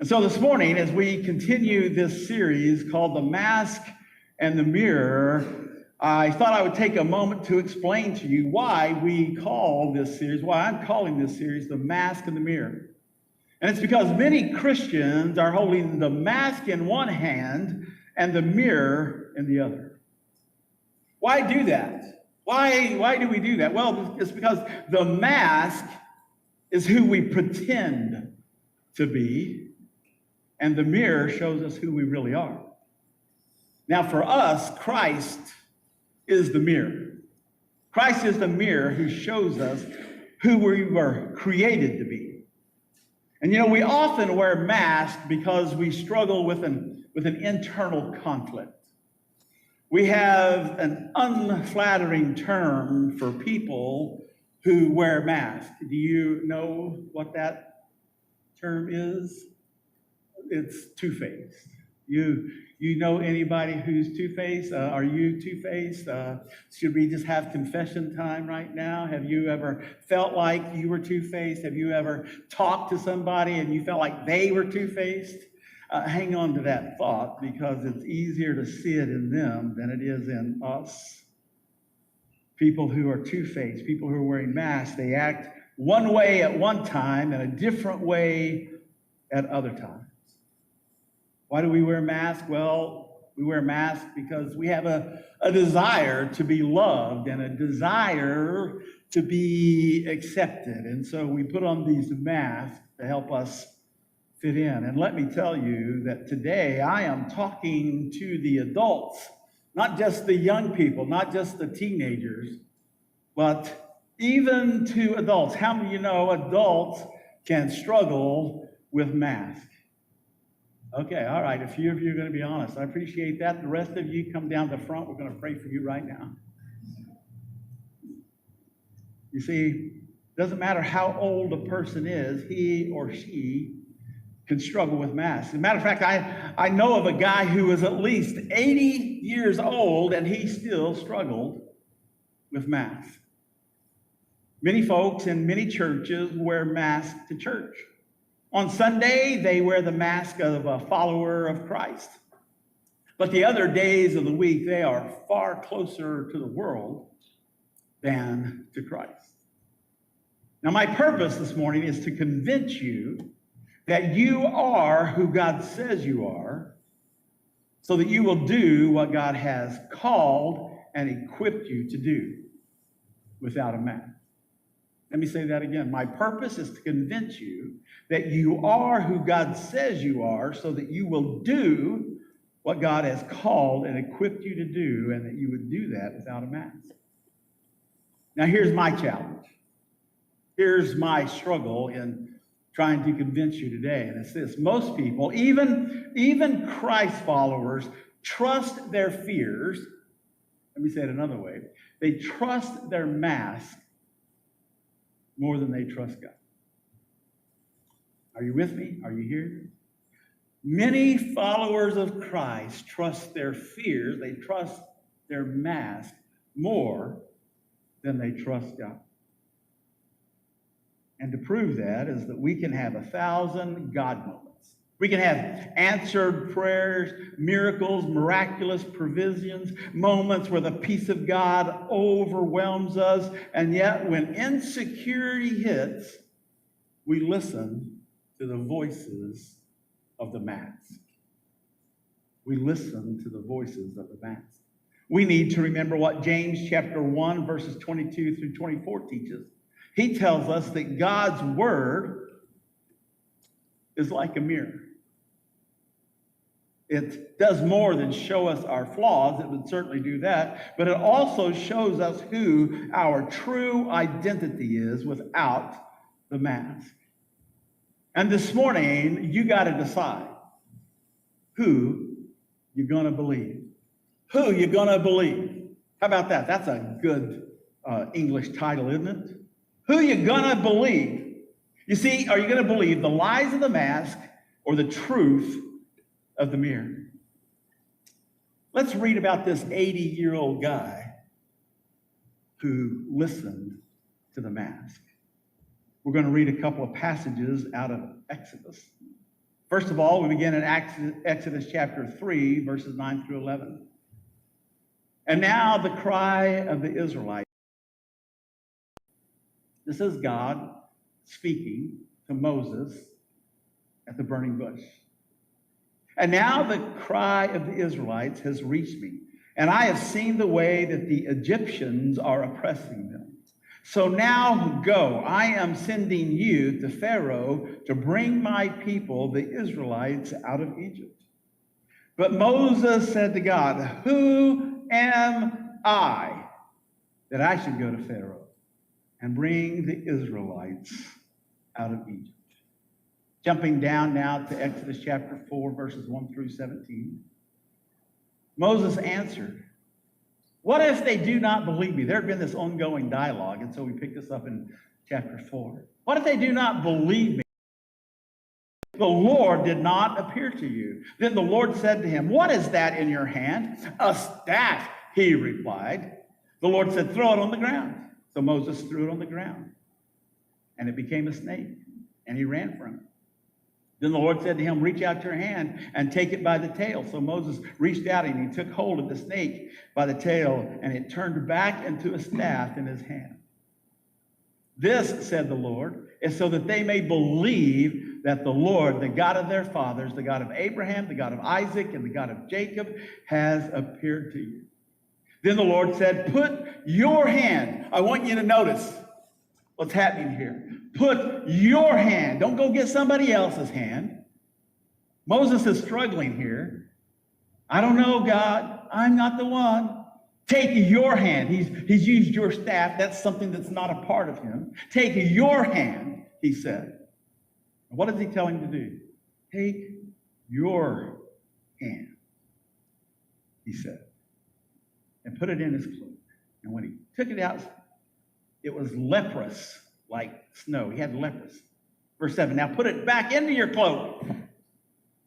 And so this morning, as we continue this series called The Mask and the Mirror, I thought I would take a moment to explain to you why we call this series, why I'm calling this series The Mask and the Mirror. And it's because many Christians are holding the mask in one hand and the mirror in the other. Why do that? Why do we do that? Well, it's because the mask is who we pretend to be, and the mirror shows us who we really are. Now, for us, Christ is the mirror. Christ is the mirror who shows us who we were created to be. And you know, we often wear masks because we struggle with an internal conflict. We have an unflattering term for people who wear masks. Do you know what that term is? It's two-faced. You know anybody who's two-faced? Are you two-faced? Should we just have confession time right now? Have you ever felt like you were two-faced? Have you ever talked to somebody and you felt like they were two-faced? Hang on to that thought, because it's easier to see it in them than it is in us. People who are two-faced, people who are wearing masks, they act one way at one time and a different way at other times. Why do we wear masks? Well, we wear masks because we have a desire to be loved and a desire to be accepted. And so we put on these masks to help us fit in. And let me tell you that today I am talking to the adults, not just the young people, not just the teenagers, but even to adults. How many of you know adults can struggle with masks? Okay, all right. A few of you are going to be honest. I appreciate that. The rest of you, come down the front. We're going to pray for you right now. You see, it doesn't matter how old a person is, he or she can struggle with masks. As a matter of fact, I know of a guy who was at least 80 years old, and he still struggled with masks. Many folks in many churches wear masks to church. On Sunday, they wear the mask of a follower of Christ. But the other days of the week, they are far closer to the world than to Christ. Now, my purpose this morning is to convince you that you are who God says you are, so that you will do what God has called and equipped you to do without a mask. Let me say that again. My purpose is to convince you that you are who God says you are, so that you will do what God has called and equipped you to do, and that you would do that without a mask. Now, here's my challenge. Here's my struggle in trying to convince you today, and it's this. Most people, even Christ followers, trust their fears. Let me say it another way. They trust their mask more than they trust God. Are you with me? Are you here? Many followers of Christ trust their fears, they trust their mask more than they trust God. And to prove that is that we can have 1,000 God moments. We can have answered prayers, miracles, miraculous provisions, moments where the peace of God overwhelms us, and yet when insecurity hits, we listen to the voices of the mask. We listen to the voices of the mask. We need to remember what James chapter 1, verses 22 through 24 teaches. He tells us that God's word is like a mirror. It does more than show us our flaws. It would certainly do that. But it also shows us who our true identity is without the mask. And this morning, you got to decide who you're going to believe. Who you're going to believe. How about that? That's a good English title, isn't it? Who you going to believe. You see, are you going to believe the lies of the mask or the truth of the mirror? Let's read about this 80-year-old guy who listened to the mask. We're going to read a couple of passages out of Exodus. First of all, we begin in Exodus chapter 3, verses 9 through 11. And now the cry of the Israelites. This is God speaking to Moses at the burning bush. And now the cry of the Israelites has reached me, and I have seen the way that the Egyptians are oppressing them. So now go, I am sending you to Pharaoh to bring my people, the Israelites, out of Egypt. But Moses said to God, who am I that I should go to Pharaoh and bring the Israelites out of Egypt? Jumping down now to Exodus chapter 4, verses 1 through 17. Moses answered, what if they do not believe me? There had been this ongoing dialogue, and so we picked this up in chapter 4. What if they do not believe me? The Lord did not appear to you. Then the Lord said to him, what is that in your hand? A staff, he replied. The Lord said, throw it on the ground. So Moses threw it on the ground, and it became a snake, and he ran from it. Then the Lord said to him, reach out your hand and take it by the tail. So Moses reached out and he took hold of the snake by the tail, and it turned back into a staff in his hand. This, said the Lord, is so that they may believe that the Lord, the God of their fathers, the God of Abraham, the God of Isaac, and the God of Jacob, has appeared to you. Then the Lord said, put your hand. I want you to notice what's happening here. Put your hand. Don't go get somebody else's hand. Moses is struggling here. I don't know, God. I'm not the one. Take your hand. He's used your staff. That's something that's not a part of him. Take your hand, he said. And what does he tell him to do? Take your hand, he said, and put it in his cloak. And when he took it out, it was leprous like snow. He had leprosy. Verse 7, now put it back into your cloak,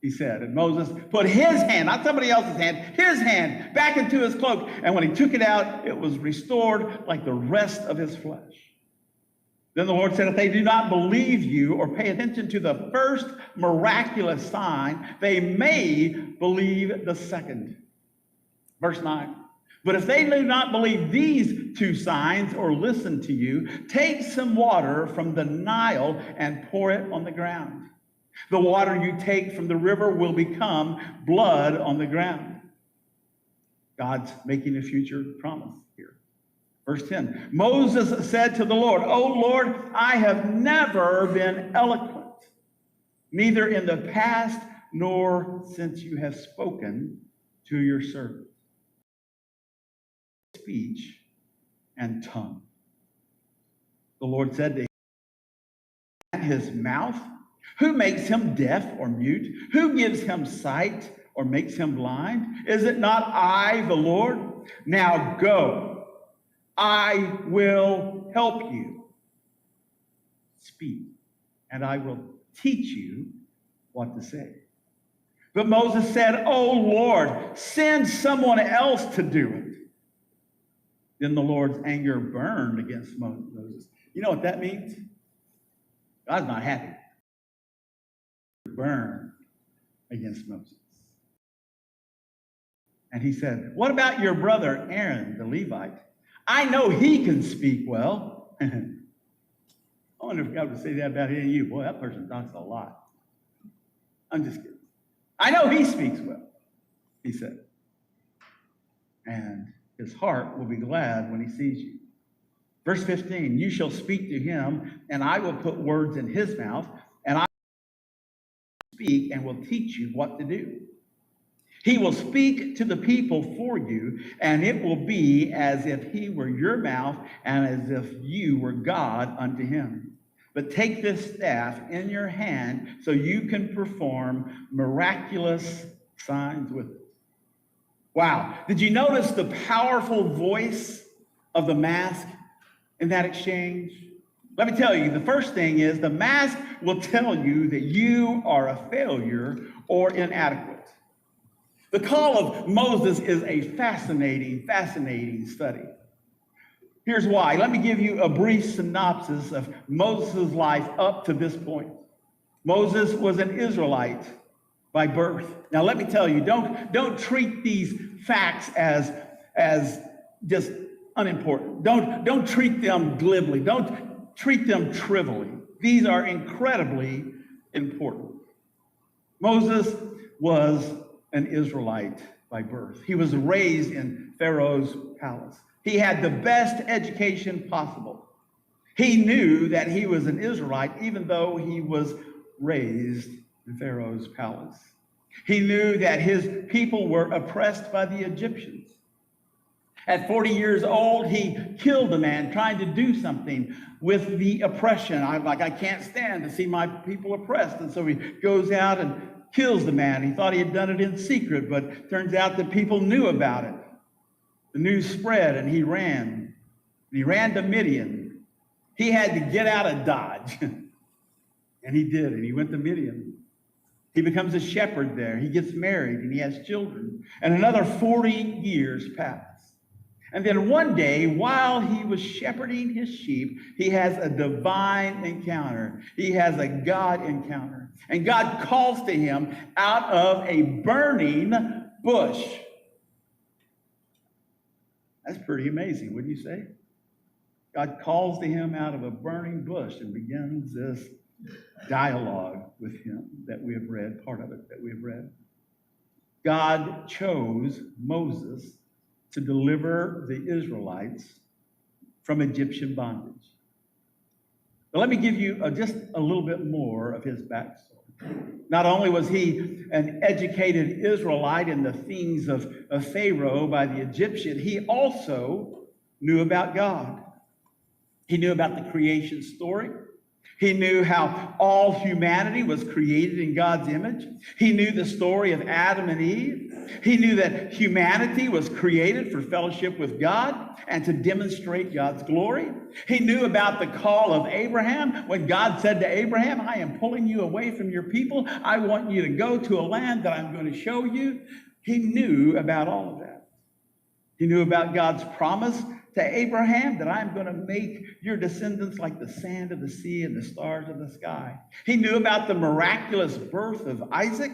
he said. And Moses put his hand, not somebody else's hand, his hand back into his cloak. And when he took it out, it was restored like the rest of his flesh. Then the Lord said, if they do not believe you or pay attention to the first miraculous sign, they may believe the second. Verse 9. But if they do not believe these two signs or listen to you, take some water from the Nile and pour it on the ground. The water you take from the river will become blood on the ground. God's making a future promise here. Verse 10, Moses said to the Lord, O Lord, I have never been eloquent, neither in the past nor since you have spoken to your servant. Speech and tongue. The Lord said to him, at his mouth, who makes him deaf or mute? Who gives him sight or makes him blind? Is it not I, the Lord? Now go, I will help you. Speak, and I will teach you what to say. But Moses said, O Lord, send someone else to do it. Then the Lord's anger burned against Moses. You know what that means? God's not happy. Burned against Moses. And he said, what about your brother Aaron, the Levite? I know he can speak well. I wonder if God would say that about any of you. Boy, that person talks a lot. I'm just kidding. I know he speaks well, he said. And his heart will be glad when he sees you. Verse 15, you shall speak to him, and I will put words in his mouth, and I will speak and will teach you what to do. He will speak to the people for you, and it will be as if he were your mouth and as if you were God unto him. But take this staff in your hand so you can perform miraculous signs with it. Wow. Did you notice the powerful voice of the mask in that exchange? Let me tell you, the first thing is the mask will tell you that you are a failure or inadequate. The call of Moses is a fascinating study. Here's why. Let me give you a brief synopsis of Moses' life up to this point. Moses was an Israelite by birth. Now, let me tell you, don't treat these facts as just unimportant. Don't treat them glibly. Don't treat them trivially. These are incredibly important. Moses was an Israelite by birth. He was raised in Pharaoh's palace. He had the best education possible. He knew that he was an Israelite even though he was raised in Pharaoh's palace. He knew that his people were oppressed by the Egyptians. At 40 years old, he killed a man trying to do something with the oppression. I can't stand to see my people oppressed. And so he goes out and kills the man. He thought he had done it in secret, but turns out that people knew about it. The news spread, and he ran. He ran to Midian. He had to get out of Dodge. And he did, and he went to Midian. He becomes a shepherd there. He gets married, and he has children. And another 40 years pass. And then one day, while he was shepherding his sheep, he has a divine encounter. He has a God encounter. And God calls to him out of a burning bush. That's pretty amazing, wouldn't you say? God calls to him out of a burning bush and begins this dialogue with him that we have read, part of it that we have read. God chose Moses to deliver the Israelites from Egyptian bondage. But let me give you just a little bit more of his backstory. Not only was he an educated Israelite in the things of Pharaoh by the Egyptian, he also knew about God. He knew about the creation story. He knew how all humanity was created in God's image. He knew the story of Adam and Eve. He knew that humanity was created for fellowship with God and to demonstrate God's glory. He knew about the call of Abraham when God said to Abraham, I am pulling you away from your people. I want you to go to a land that I'm going to show you. He knew about all of that. He knew about God's promise to Abraham that I'm going to make your descendants like the sand of the sea and the stars of the sky. He knew about the miraculous birth of Isaac.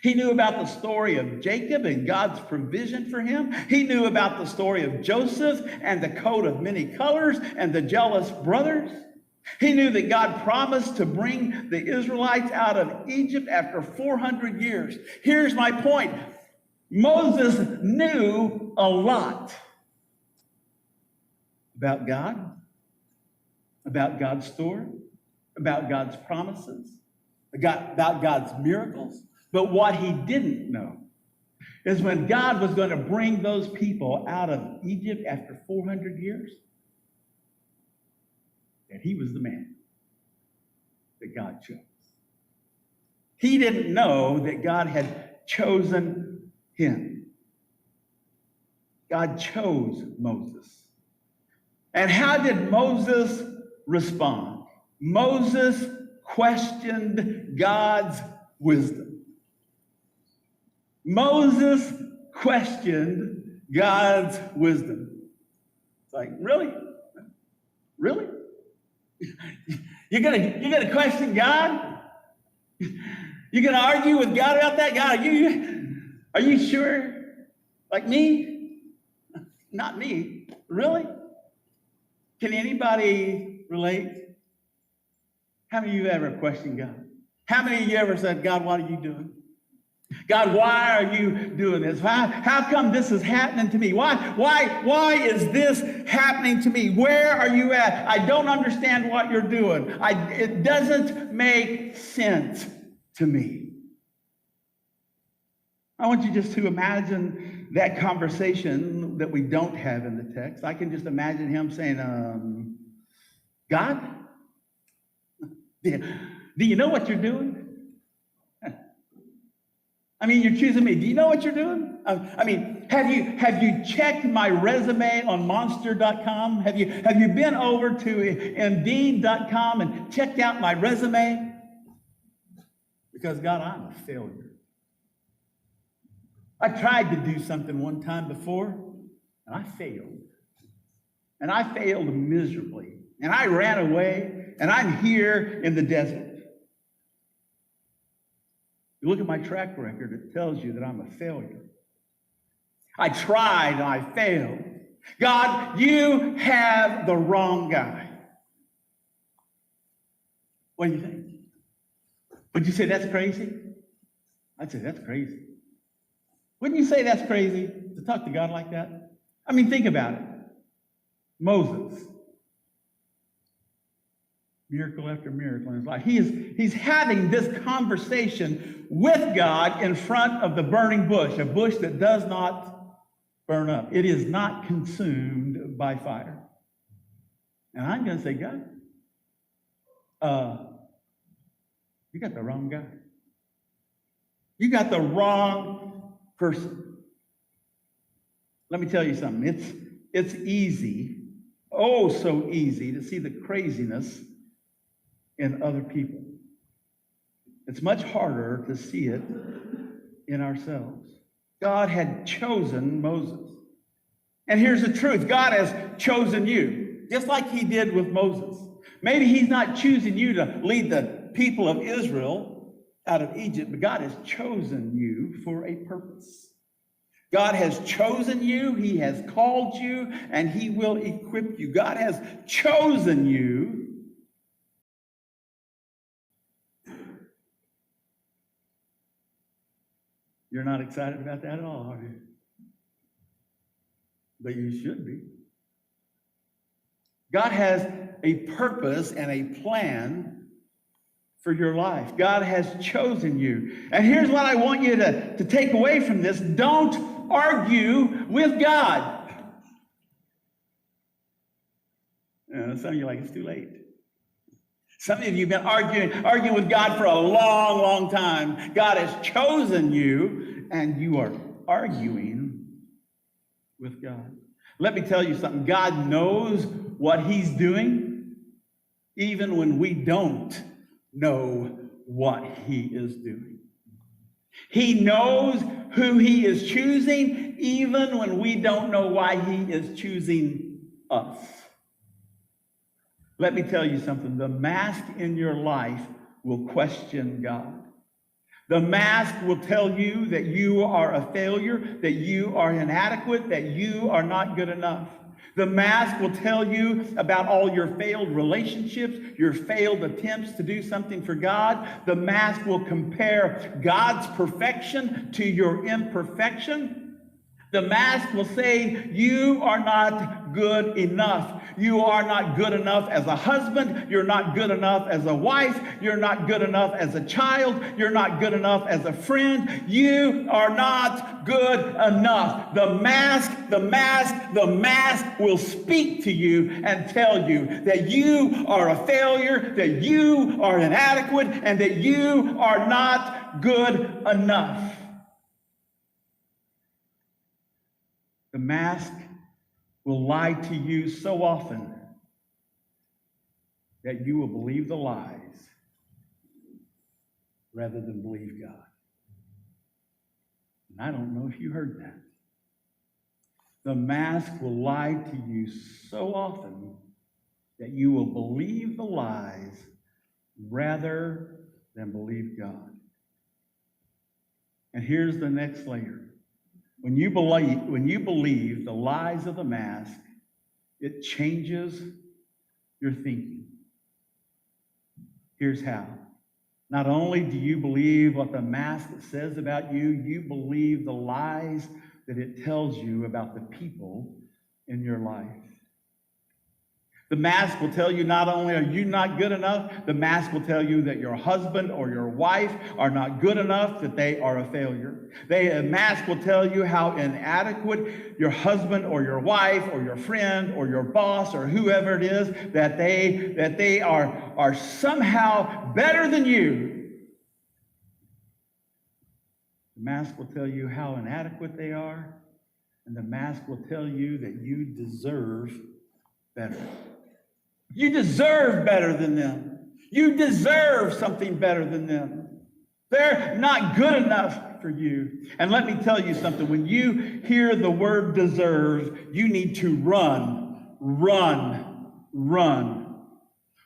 He knew about the story of Jacob and God's provision for him. He knew about the story of Joseph and the coat of many colors and the jealous brothers. He knew that God promised to bring the Israelites out of Egypt after 400 years. Here's my point. Moses knew a lot about God, about God's story, about God's promises, about God's miracles. But what he didn't know is when God was going to bring those people out of Egypt after 400 years, that he was the man that God chose. He didn't know that God had chosen him. God chose Moses. And how did Moses respond? Moses questioned God's wisdom. Moses questioned God's wisdom. It's like, really? Really? You're gonna question God? You're gonna argue with God about that? God, are you sure? Like me? Not me. Really? Can anybody relate? How many of you ever questioned God? How many of you ever said, God, what are you doing? God, why are you doing this? How come this is happening to me? Why is this happening to me? Where are you at? I don't understand what you're doing. It doesn't make sense to me. I want you just to imagine that conversation that we don't have in the text. I can just imagine him saying, God, do you know what you're doing? I mean, you're accusing me. Do you know what you're doing? I mean, have you checked my resume on monster.com? Have you been over to Indeed.com and checked out my resume? Because, God, I'm a failure. I tried to do something one time before, and I failed. And I failed miserably. And I ran away, and I'm here in the desert. You look at my track record, it tells you that I'm a failure. I tried and I failed. God, you have the wrong guy. What do you think? Would you say that's crazy? I'd say that's crazy. Wouldn't you say that's crazy to talk to God like that? I mean, think about it. Moses. Miracle after miracle in his life. He's having this conversation with God in front of the burning bush, a bush that does not burn up. It is not consumed by fire. And I'm going to say, God, you got the wrong guy. You got the wrong person. Let me tell you something. It's easy, oh so easy, to see the craziness in other people. It's much harder to see it in ourselves. God had chosen Moses. And here's the truth. God has chosen you, just like he did with Moses. Maybe he's not choosing you to lead the people of Israel out of Egypt, but God has chosen you for a purpose. God has chosen you, he has called you, and he will equip you. God has chosen you. You're not excited about that at all, are you? But you should be. God has a purpose and a plan for your life. God has chosen you. And here's what I want you to take away from this. Don't argue with God. Some of you are like, it's too late. Some of you have been arguing with God for a long, long time. God has chosen you, and you are arguing with God. Let me tell you something. God knows what he's doing, even when we don't know what he is doing. He knows who he is choosing, even when we don't know why he is choosing us. Let me tell you something. The mask in your life will question God. The mask will tell you that you are a failure, that you are inadequate, that you are not good enough. The mask will tell you about all your failed relationships, your failed attempts to do something for God. The mask will compare God's perfection to your imperfection. The mask will say, you are not good enough. You are not good enough as a husband. You're not good enough as a wife. You're not good enough as a child. You're not good enough as a friend. You are not good enough. The mask will speak to you and tell you that you are a failure, that you are inadequate, and that you are not good enough. The mask will lie to you so often that you will believe the lies rather than believe God. And I don't know if you heard that. The mask will lie to you so often that you will believe the lies rather than believe God. And here's the next layer. When you believe the lies of the mask, it changes your thinking. Here's how. Not only do you believe what the mask says about you, you believe the lies that it tells you about the people in your life. The mask will tell you not only are you not good enough, the mask will tell you that your husband or your wife are not good enough, that they are a failure. The mask will tell you how inadequate your husband or your wife or your friend or your boss or whoever it is, that they are somehow better than you. The mask will tell you how inadequate they are, and the mask will tell you that you deserve better. You deserve better than them. You deserve something better than them. They're not good enough for you. And let me tell you something. When you hear the word deserve, you need to run.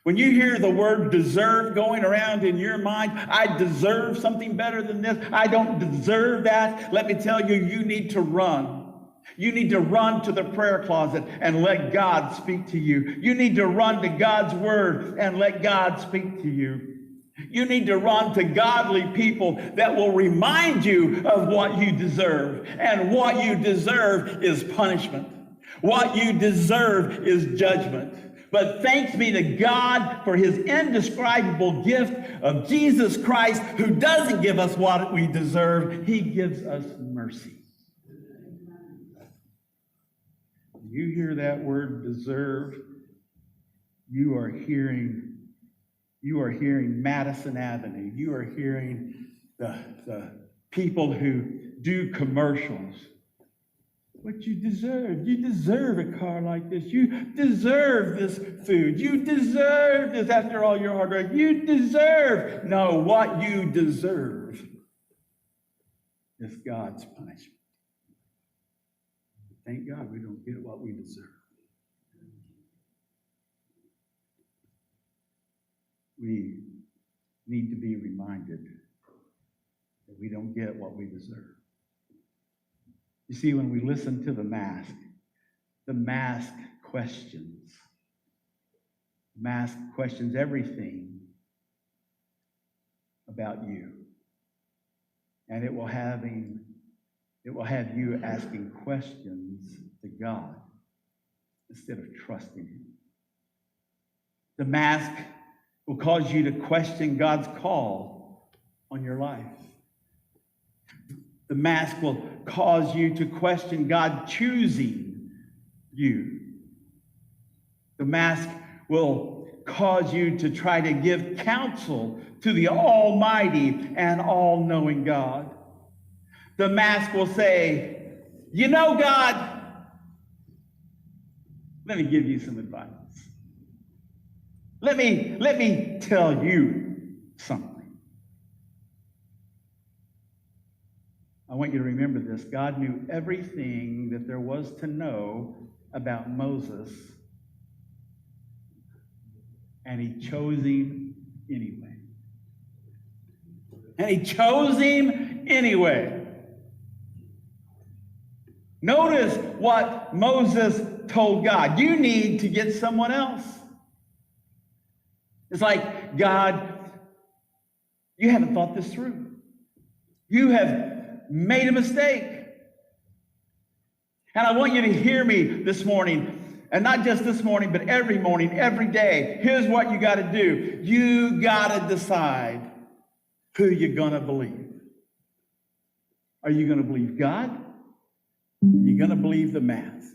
When you hear the word deserve going around in your mind, I deserve something better than this, I don't deserve that, let me tell you, you need to run. You need to run to the prayer closet and let God speak to you. You need to run to God's word and let God speak to you. You need to run to godly people that will remind you of what you deserve. And what you deserve is punishment. What you deserve is judgment. But thanks be to God for his indescribable gift of Jesus Christ, who doesn't give us what we deserve. He gives us mercy. You hear that word deserve, you are hearing Madison Avenue. You are hearing the people who do commercials. What you deserve a car like this. You deserve this food. You deserve this after all your hard work. You deserve. No, what you deserve is God's punishment. Thank God we don't get what we deserve. We need to be reminded that we don't get what we deserve. You see, when we listen to the mask questions. The mask questions everything about you. And it will have you asking questions to God instead of trusting him. The mask will cause you to question God's call on your life. The mask will cause you to question God choosing you. The mask will cause you to try to give counsel to the almighty and all-knowing God. The mask will say, you know, God, let me give you some advice. Let me tell you something. I want you to remember this. God knew everything that there was to know about Moses, and he chose him anyway. And he chose him anyway. Notice what Moses told God. You need to get someone else. It's like, God, you haven't thought this through. You have made a mistake. And I want you to hear me this morning, and not just this morning, but every morning, every day. Here's what you got to do. You got to decide who you're going to believe. Are you going to believe God? Are you going to believe the mask?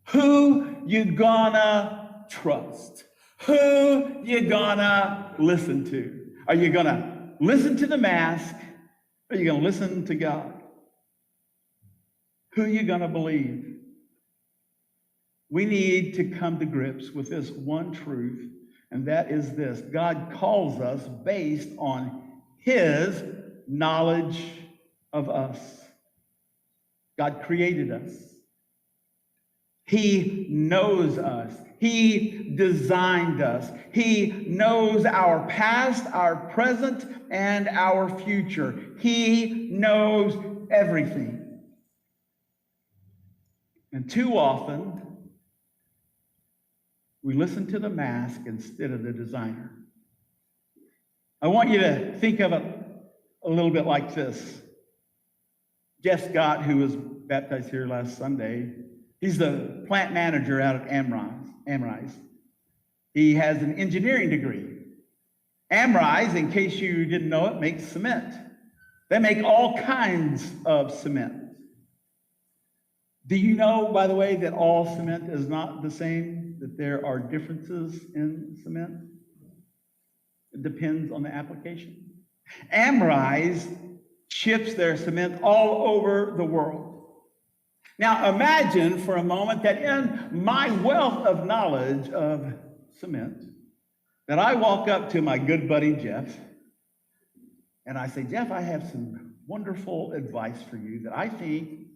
Who you gonna trust? Who you gonna listen to? Are you gonna listen to the mask? Or are you gonna listen to God? Who you gonna believe? We need to come to grips with this one truth, and that is this: God calls us based on his knowledge of us. God created us. He knows us. He designed us. He knows our past, our present, and our future. He knows everything. And too often, we listen to the mask instead of the designer. I want you to think of it a little bit like this. Jeff Scott, who was baptized here last Sunday, he's the plant manager out at Amrise. He has an engineering degree. Amrise, in case you didn't know it, makes cement. They make all kinds of cement. Do you know, by the way, that all cement is not the same, that there are differences in cement? It depends on the application. Amrise ships their cement all over the world. Now imagine for a moment that in my wealth of knowledge of cement, that I walk up to my good buddy Jeff, and I say, Jeff, I have some wonderful advice for you that I think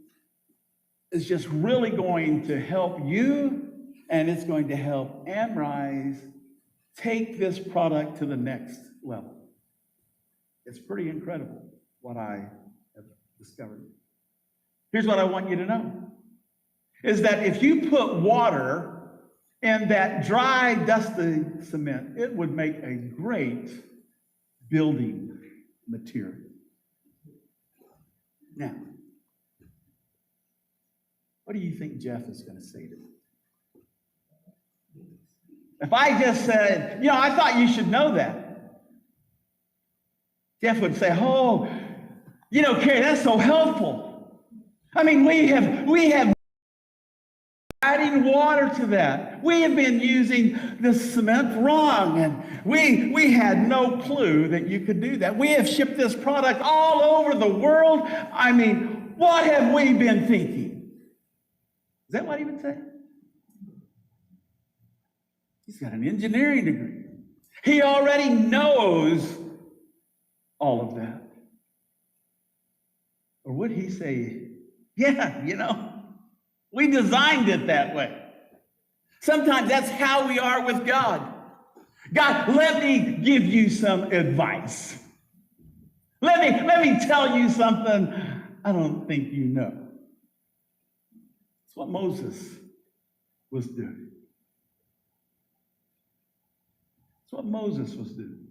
is just really going to help you, and it's going to help Amrise take this product to the next level. It's pretty incredible what I have discovered. Here's what I want you to know, is that if you put water in that dry, dusty cement, it would make a great building material. Now, what do you think Jeff is going to say to me? If I just said, I thought you should know that, Jeff would say, oh, Carrie, that's so helpful. I mean, we have adding water to that. We have been using the cement wrong, and we had no clue that you could do that. We have shipped this product all over the world. I mean, what have we been thinking? Is that what he would say? He's got an engineering degree. He already knows all of that. Or would he say, yeah, we designed it that way. Sometimes that's how we are with God. God, let me give you some advice. Let me tell you something I don't think you know. That's what Moses was doing. That's what Moses was doing.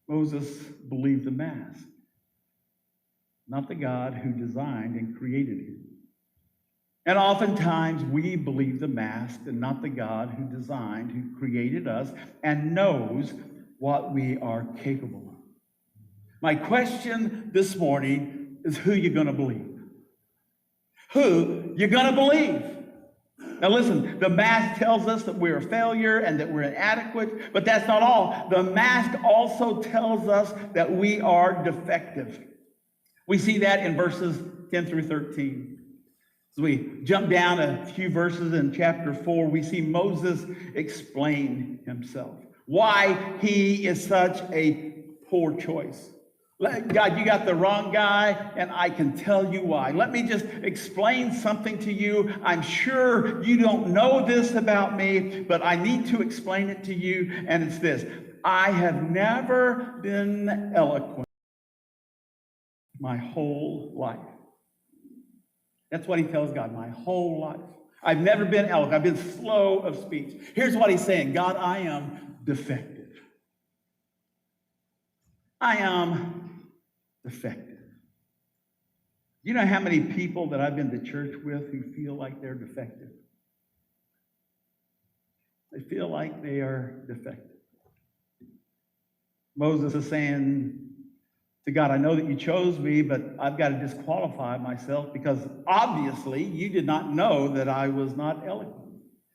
Moses believed the mask, not the God who designed and created him. And oftentimes we believe the mask and not the God who designed, who created us, and knows what we are capable of. My question this morning is who you're going to believe. Who you're going to believe. Now listen, the mask tells us that we're a failure and that we're inadequate, but that's not all. The mask also tells us that we are defective. We see that in verses 10 through 13. As we jump down a few verses in chapter 4, we see Moses explain himself, why he is such a poor choice. God, you got the wrong guy, and I can tell you why. Let me just explain something to you. I'm sure you don't know this about me, but I need to explain it to you, and it's this. I have never been eloquent my whole life. That's what he tells God, my whole life. I've never been eloquent. I've been slow of speech. Here's what he's saying. God, I am defective. I am defective. You know how many people that I've been to church with who feel like they're defective? They feel like they are defective. Moses is saying to God, I know that you chose me, but I've got to disqualify myself because obviously you did not know that I was not eloquent.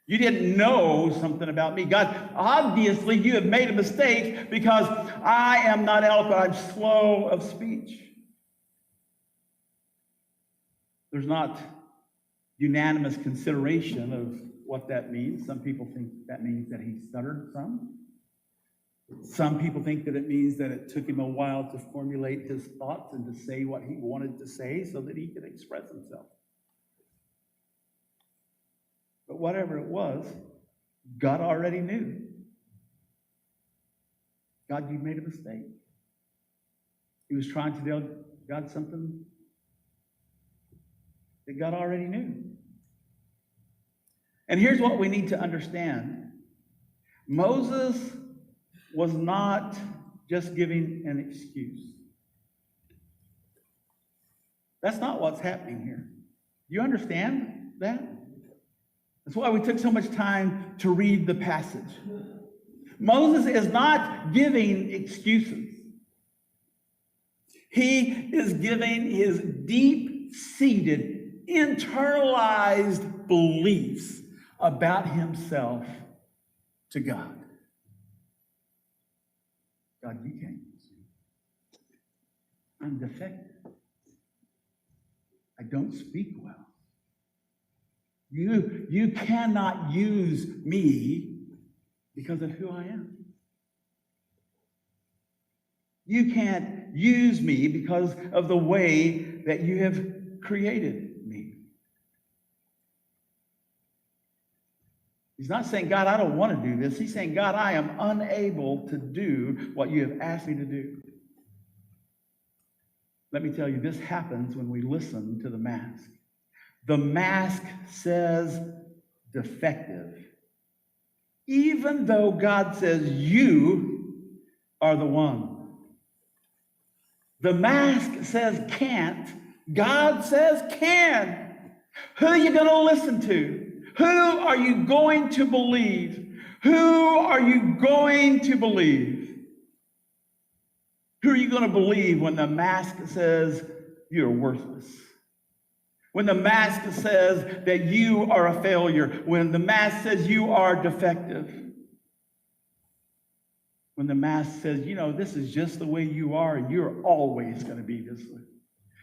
You didn't know something about me. God, obviously you have made a mistake because I am not eloquent. I'm slow of speech. There's not unanimous consideration of what that means. Some people think that means that he stuttered some. Some people think that it means that it took him a while to formulate his thoughts and to say what he wanted to say so that he could express himself. But whatever it was, God already knew. God, you made a mistake. He was trying to tell God something that God already knew. And here's what we need to understand. Moses was not just giving an excuse. That's not what's happening here. You understand that? That's why we took so much time to read the passage. Moses is not giving excuses. He is giving his deep-seated, internalized beliefs about himself to God. God, you can't use me. I'm defective. I don't speak well. You cannot use me because of who I am. You can't use me because of the way that you have created me. He's not saying, God, I don't want to do this. He's saying, God, I am unable to do what you have asked me to do. Let me tell you, this happens when we listen to the mask. The mask says defective. Even though God says you are the one. The mask says can't. God says can. Who are you going to listen to? Who are you going to believe? Who are you going to believe? Who are you going to believe when the mask says you're worthless? When the mask says that you are a failure? When the mask says you are defective? When the mask says, you know, this is just the way you are and you're always going to be this way.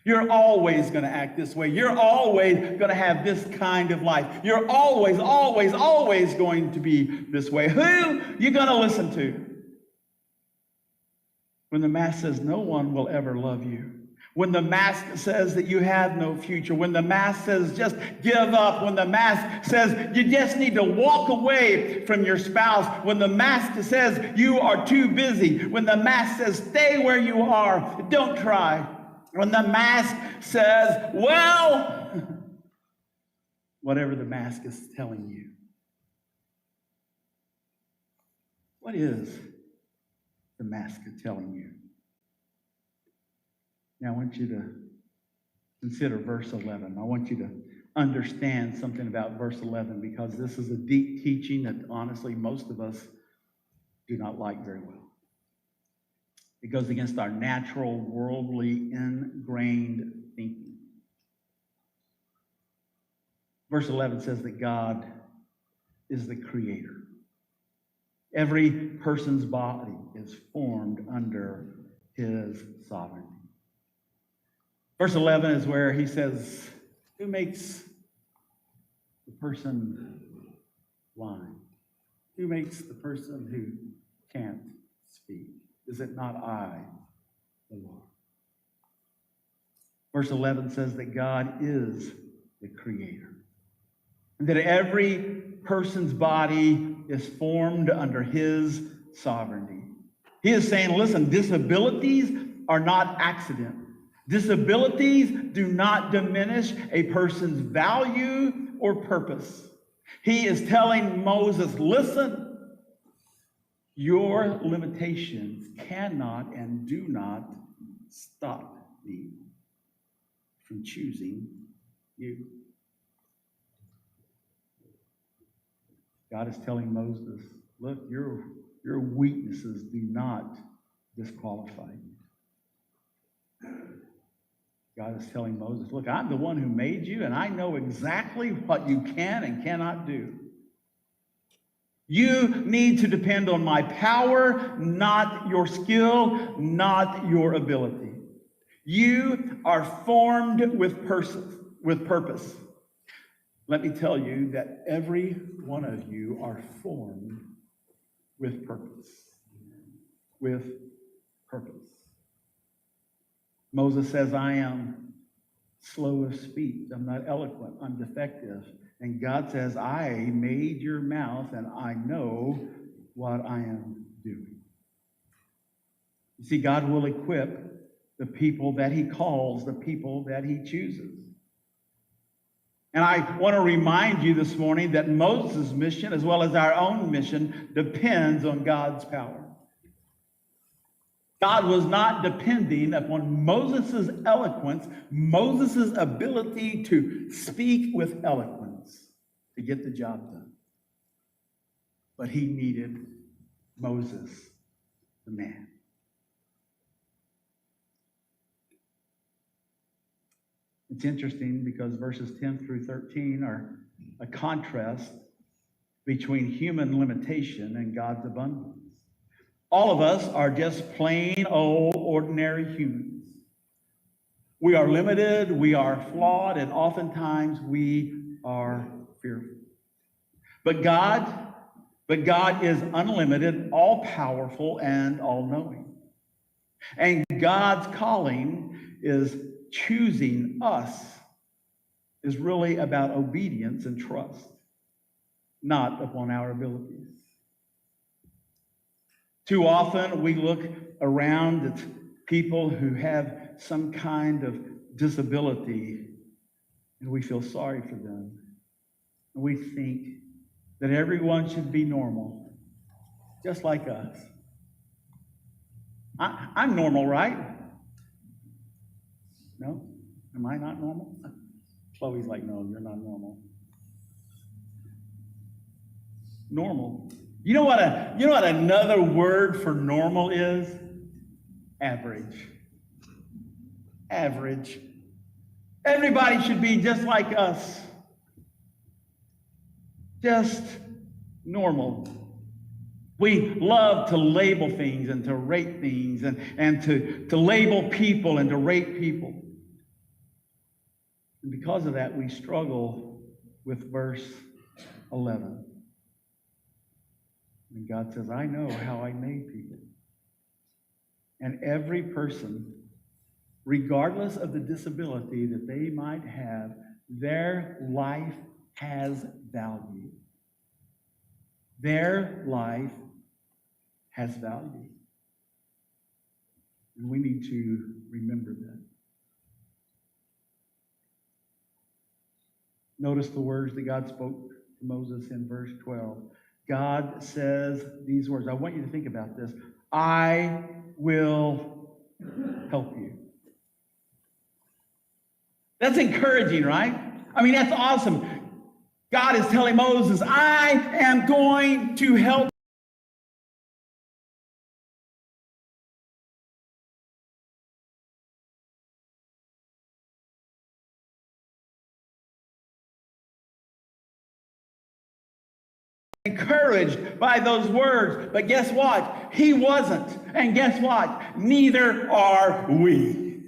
You're always going to act this way. You're always going to have this kind of life. You're always, always, always going to be this way. Who are you going to listen to? When the mask says no one will ever love you. When the mask says that you have no future. When the mask says just give up. When the mask says you just need to walk away from your spouse. When the mask says you are too busy. When the mask says stay where you are. Don't try. When the mask says, well, whatever the mask is telling you. What is the mask telling you? Now, I want you to consider verse 11. I want you to understand something about verse 11 because this is a deep teaching that honestly most of us do not like very well. It goes against our natural, worldly, ingrained thinking. Verse 11 says that God is the creator. Every person's body is formed under his sovereignty. Verse 11 is where he says, who makes the person blind? Who makes the person who can't speak? Is it not I, the Lord? Verse 11 says that God is the creator. And that every person's body is formed under his sovereignty. He is saying, listen, disabilities are not accident. Disabilities do not diminish a person's value or purpose. He is telling Moses, listen, your limitations cannot and do not stop me from choosing you. God is telling Moses, look, your weaknesses do not disqualify you. God is telling Moses, look, I'm the one who made you, and I know exactly what you can and cannot do. You need to depend on my power, not your skill, not your ability. You are formed with purpose. Let me tell you that every one of you are formed with purpose. With purpose. Moses says, I am slow of speech. I'm not eloquent. I'm defective. And God says, I made your mouth and I know what I am doing. You see, God will equip the people that he calls, the people that he chooses. And I want to remind you this morning that Moses' mission, as well as our own mission, depends on God's power. God was not depending upon Moses' eloquence, Moses' ability to speak with eloquence to get the job done. But he needed Moses, the man. It's interesting because verses 10 through 13 are a contrast between human limitation and God's abundance. All of us are just plain old ordinary humans. We are limited, we are flawed, and oftentimes we are fearful. But God is unlimited, all-powerful, and all-knowing. And God's calling is choosing us is really about obedience and trust. not upon our abilities. Too often we look around at people who have some kind of disability and we feel sorry for them. And we think that everyone should be normal, just like us. I'm normal, right? No? Am I not normal? Chloe's like, no, you're not normal. Normal. You know what another word for normal is? Average. Average. Everybody should be just like us. Just normal. We love to label things and to rate things and to label people and to rate people. And because of that, we struggle with verse 11. And God says, I know how I made people. And every person, regardless of the disability that they might have, their life has value. Their life has value. And we need to remember that. Notice the words that God spoke to Moses in verse 12. God says these words. I want you to think about this. I will help you. That's encouraging, right? I mean, that's awesome. God is telling Moses, I am going to help. Encouraged by those words. But guess what? He wasn't. And guess what? Neither are we.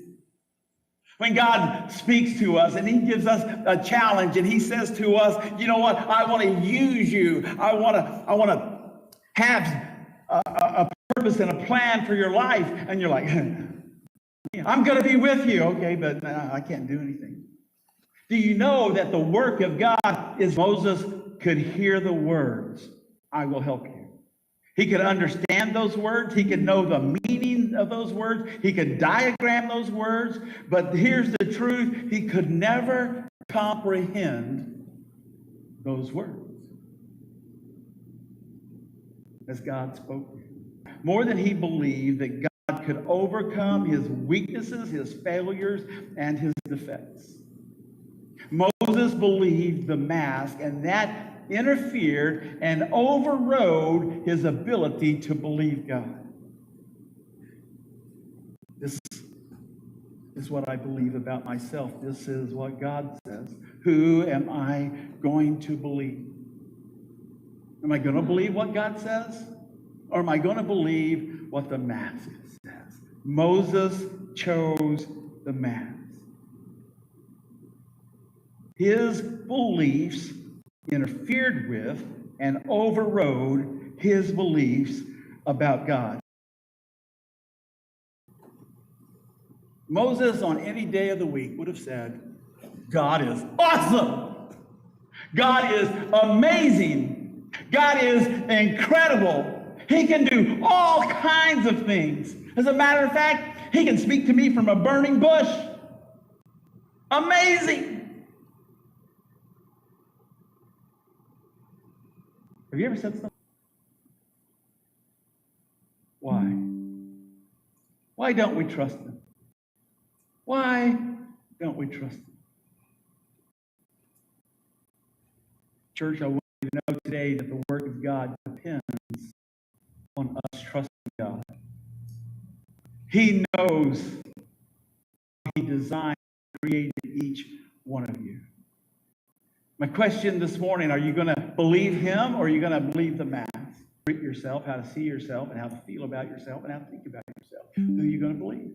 When God speaks to us and he gives us a challenge and he says to us, you know what? I want to use you. I want to have a purpose and a plan for your life. And you're like, I'm going to be with you. Okay, but I can't do anything. Do you know that the work of God is Moses could hear the words, I will help you. He could understand those words. He could know the meaning of those words. He could diagram those words. But here's the truth. He could never comprehend those words as God spoke. More than he believed that God could overcome his weaknesses, his failures, and his defects. Moses believed the mask, and that interfered and overrode his ability to believe God. This is what I believe about myself. This is what God says. Who am I going to believe? Am I going to believe what God says? Or am I going to believe what the mask says? Moses chose the mask. His beliefs interfered with and overrode his beliefs about God. Moses, on any day of the week, would have said, God is awesome. God is amazing. God is incredible. He can do all kinds of things. As a matter of fact, he can speak to me from a burning bush. Amazing. Have you ever said something? Why? Why don't we trust him? Why don't we trust him? Church, I want you to know today that the work of God depends on us trusting God. He knows how he designed and created each one of you. My question this morning, are you going to believe him or are you going to believe the math? Treat yourself, how to see yourself, and how to feel about yourself, and how to think about yourself. Who are you going to believe?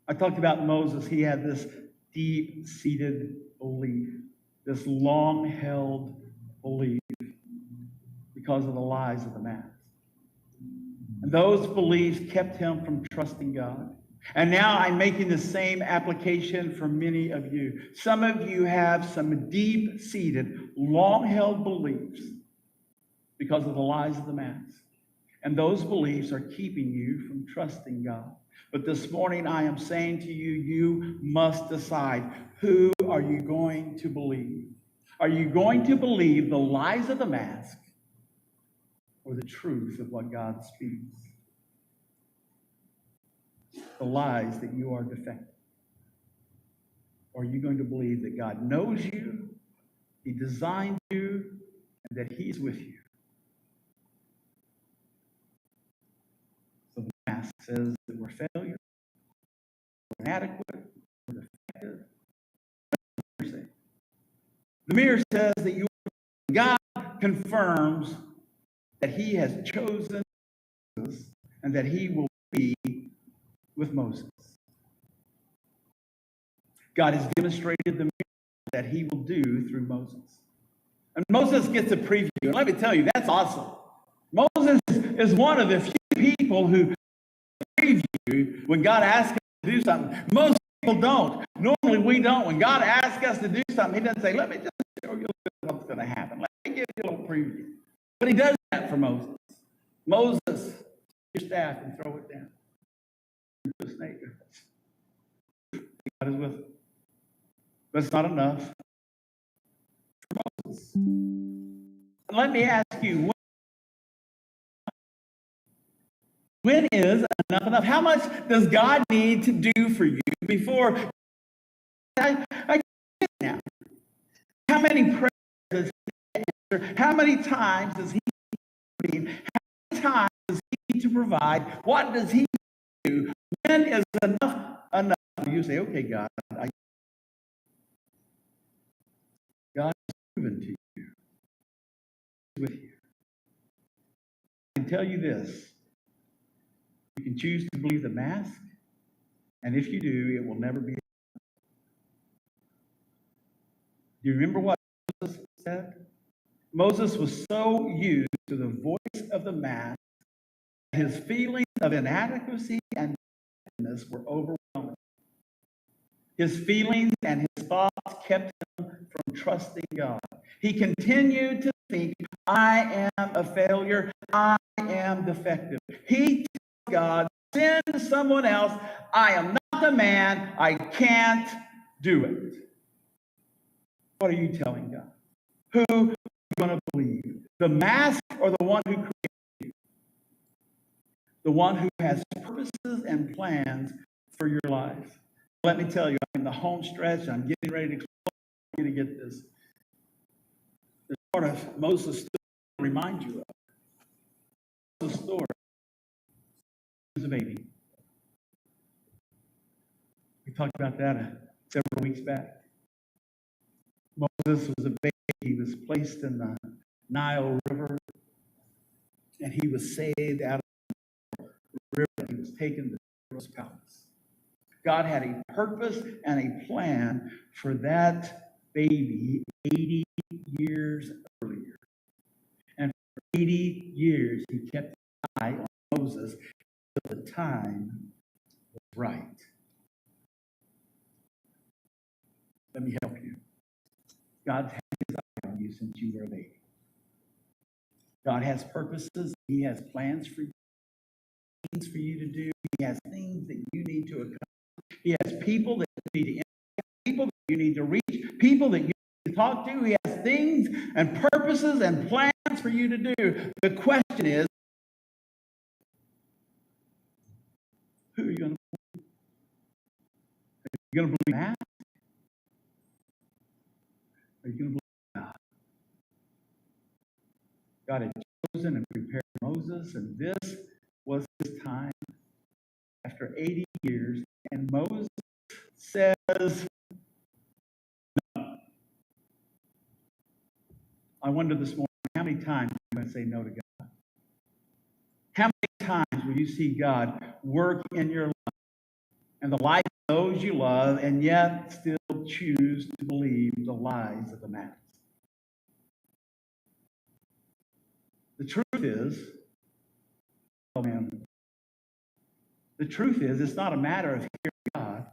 I talked about Moses. He had this deep-seated belief, this long-held belief because of the lies of the math. And those beliefs kept him from trusting God. And now I'm making the same application for many of you. Some of you have some deep-seated, long-held beliefs because of the lies of the mask. And those beliefs are keeping you from trusting God. But this morning I am saying to you, you must decide, who are you going to believe? Are you going to believe the lies of the mask or the truth of what God speaks? The lies that you are defective. Or are you going to believe that God knows you, He designed you, and that He's with you? So the mask says that we're failures, we're inadequate, we're defective. The mirror says that you are. God confirms that He has chosen Moses and that He will be with Moses. God has demonstrated the miracles that He will do through Moses. And Moses gets a preview. And let me tell you, that's awesome. Moses is one of the few people who preview when God asks us to do something. Most people don't. Normally we don't. When God asks us to do something, He doesn't say, let me just show you what's going to happen. Let me give you a little preview. But He does that for Moses. Moses, take your staff and throw it down. The snake. God is with him. But it's not enough for Moses. Let me ask you, when is enough? How much does God need to do for you before I get now? How many prayers does He answer? How many times does He intervene? How many times does He need to provide? What does He do? When is enough? You say, okay, God, God has proven to you. He's with you. I can tell you this. You can choose to believe the mask, and if you do, it will never be. Do you remember what Moses said? Moses was so used to the voice of the mask, his feelings of inadequacy and weakness were overwhelming. His feelings and his thoughts kept him from trusting God. He continued to think, I am a failure. I am defective. He told God, send someone else. I am not the man. I can't do it. What are you telling God? Who are you going to believe? The mask or the one who created you? The one who has purposes and plans for your life. Let me tell you, I'm in the home stretch. I'm getting ready to close. I'm going to get this. The part of Moses' story to remind you of. Moses' story. He was a baby. We talked about that several weeks back. Moses was a baby. He was placed in the Nile River, and he was saved out of the river. He was taken to Pharaoh's palace. God had a purpose and a plan for that baby 80 years earlier. And for 80 years, He kept an eye on Moses until the time was right. Let me help you. God had His eye on you since you were a baby. God has purposes. He has plans for you, things for you to do. He has things that you need to accomplish. He has people that you need to impact, people that you need to reach, people that you need to talk to. He has things and purposes and plans for you to do. The question is, who are you going to believe? Are you going to believe that? Are you going to believe God? God had chosen and prepared Moses, and this was his time after 80 years, and Moses says, no. I wonder this morning, how many times are you going to say no to God? How many times will you see God work in your life and the life of those you love, and yet still choose to believe the lies of the mask? The truth is, oh man, The truth is, it's not a matter of hearing God.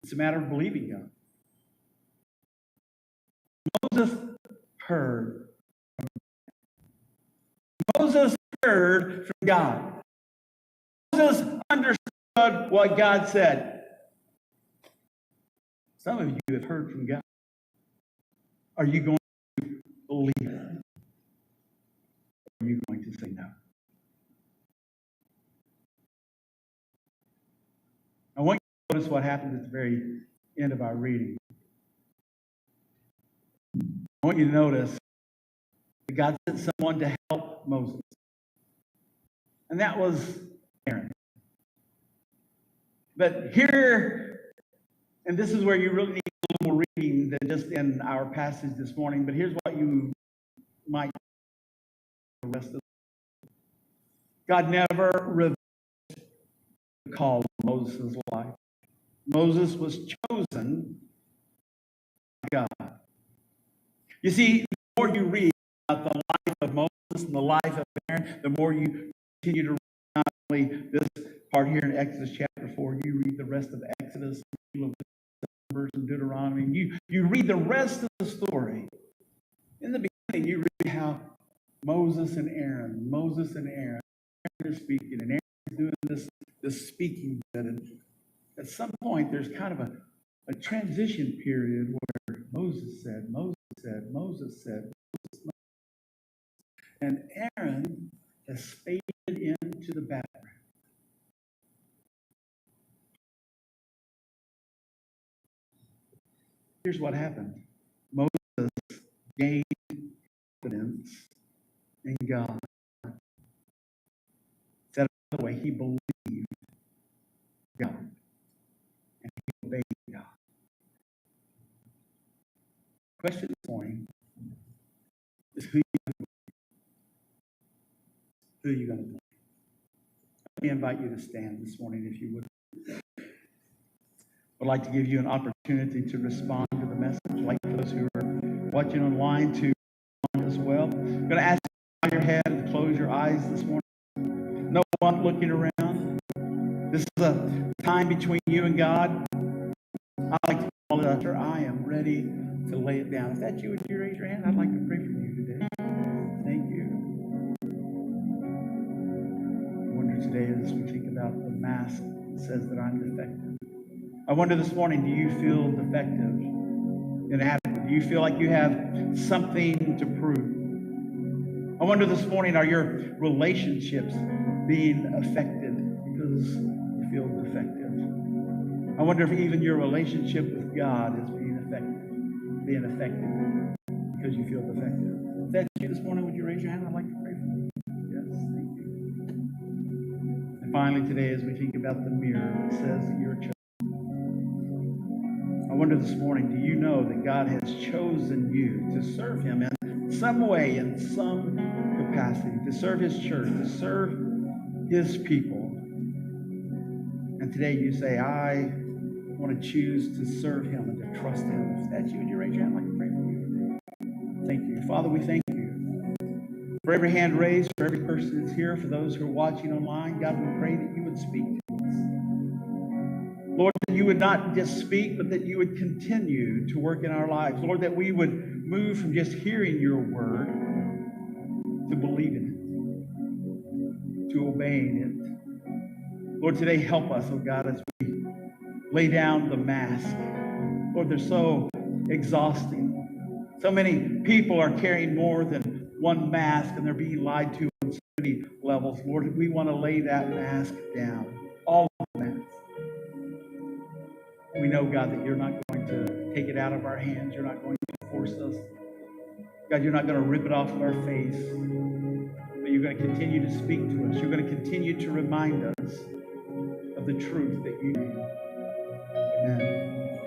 It's a matter of believing God. Moses heard. Moses heard from God. Moses understood what God said. Some of you have heard from God. Are you going to believe it? Or are you going to say no? I want you to notice what happened at the very end of our reading. I want you to notice that God sent someone to help Moses. And that was Aaron. But here, and this is where you really need a little more reading than just in our passage this morning, but here's what you might the rest of God never revealed the call of Moses' life. Moses was chosen by God. You see, the more you read about the life of Moses and the life of Aaron, the more you continue to read not only this part here in Exodus chapter 4, you read the rest of Exodus, Numbers, and Deuteronomy. You read the rest of the story. In the beginning, you read how Moses and Aaron are speaking, and Aaron is doing this speaking bit. And at some point, there's kind of a transition period where Moses said, and Aaron has faded into the background. Here's what happened. Moses gained confidence in God. Said another way, he believed God. And he obeyed God. The question this morning is who are you going to believe? Let me invite you to stand this morning, if you would. I'd like to give you an opportunity to respond to the message, like those who are watching online to respond as well. I'm going to ask you to bow your head and close your eyes this morning. No one looking around. This is a time between you and God. I like to call it after I am ready to lay it down. If that's you, would you raise your hand? I'd like to pray for you today. Thank you. I wonder today, as we think about the mask that says that I'm defective. I wonder this morning, do you feel defective, inadequate? Do you feel like you have something to prove? I wonder this morning, are your relationships being affected because you feel defective? I wonder if even your relationship with God is being affected because you feel defective. If that's you this morning, would you raise your hand? I'd like to pray for you. Yes, thank you. And finally today, as we think about the mirror that says that you're chosen, I wonder this morning, do you know that God has chosen you to serve him in some way, in some capacity, to serve his church, to serve his people? And today you say, I want to choose to serve him and to trust him. If that's you, would you raise your hand? I'd like to pray for you today. Thank you. Father, we thank you for every hand raised, for every person that's here, for those who are watching online. God, we pray that you would speak to us. Lord, that you would not just speak, but that you would continue to work in our lives. Lord, that we would move from just hearing your word to believing it, to obeying it. Lord, today help us, oh God, as we lay down the mask. Lord, they're so exhausting. So many people are carrying more than one mask, and they're being lied to on so many levels. Lord, we want to lay that mask down, all of the masks. We know, God, that you're not going to take it out of our hands. You're not going to force us. God, you're not going to rip it off of our face. But you're going to continue to speak to us. You're going to continue to remind us of the truth that you need. Amen.